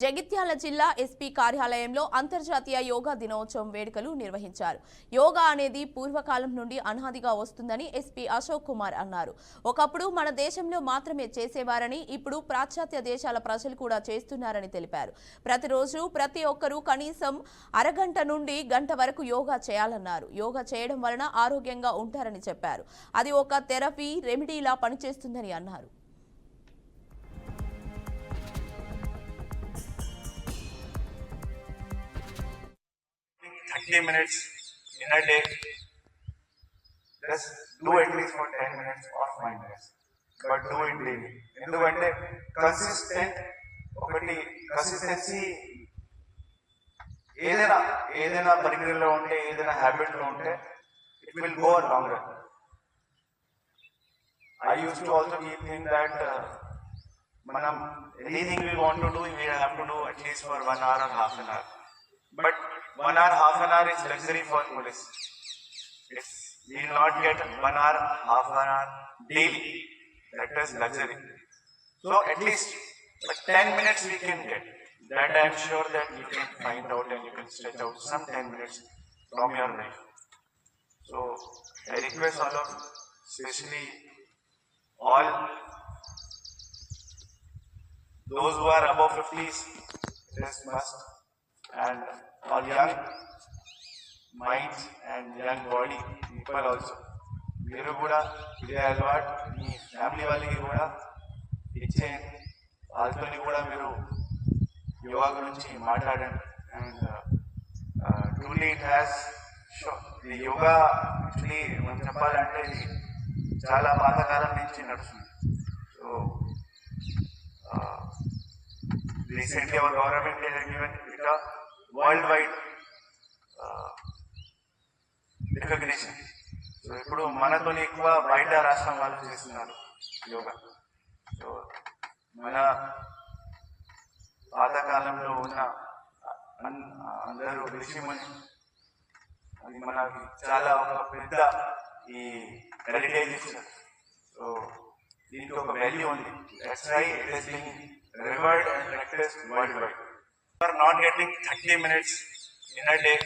జగిత్యాల జిల్లా ఎస్పీ కార్యాలయంలో అంతర్జాతీయ యోగా దినోత్సవం వేడుకలు నిర్వహించారు. యోగా అనేది పూర్వకాలం నుండి అనాదిగా వస్తుందని ఎస్పీ అశోక్ కుమార్ అన్నారు. ఒకప్పుడు మన దేశంలో మాత్రమే చేసేవారని, ఇప్పుడు పాశ్చాత్య దేశాల ప్రజలు కూడా చేస్తున్నారని తెలిపారు. ప్రతిరోజు ప్రతి ఒక్కరూ కనీసం అరగంట నుండి గంట వరకు యోగా చేయాలన్నారు. యోగా చేయడం వలన ఆరోగ్యంగా ఉంటారని చెప్పారు. అది ఒక థెరపీ రెమెడీలా పనిచేస్తుందని అన్నారు. 30 minutes in a day. Just do at least for 10 minutes or 5 minutes. But do it daily. ఎందుకంటే కన్సిస్టెన్సీ ఏదైనా పరికరంలో ఉంటే, ఏదైనా హ్యాబిట్లో ఉంటే, it will go longer. I used to also keep think that మనం anything we want to do, we have to do at least for 1 hour or half an hour. But 1 hour, half an hour is luxury for police. We will not get 1 hour, half an hour daily. That is luxury. So at least 10 minutes we can get. That I am sure that you can find out and you can stretch out some 10 minutes from your life. So I request all of, especially all those who are above 50s, this must, and all young minds and young body people also. మీరు కూడా ఇదే అలవాటు మీ family వాళ్ళకి కూడా ఇచ్చేయండి. వాళ్ళతో కూడా మీరు యోగా గురించి మాట్లాడండి. అండ్ ట్రూలీ ఇట్ హ్యాస్ ఈ యోగా యాక్చువల్లీ మనం చెప్పాలంటే ఇది చాలా పాతకాలం నుంచి నడుస్తుంది. So recently our government has given it a worldwide recognition. So ఇప్పుడు మనతో ఎక్కువ బయట రాష్ట్రం వాళ్ళు చేస్తున్నారు యోగా. సో మన పాతకాలంలో ఉన్న అందరూ ఋషిముని, అది మనకి చాలా ఒక పెద్ద ఈ హెరిటేజ్ ఇచ్చారు. సో దీనికి ఒక వాల్యూ ఉంది. That's why it is being revered and practiced worldwide. You are not getting 30 minutes in a day.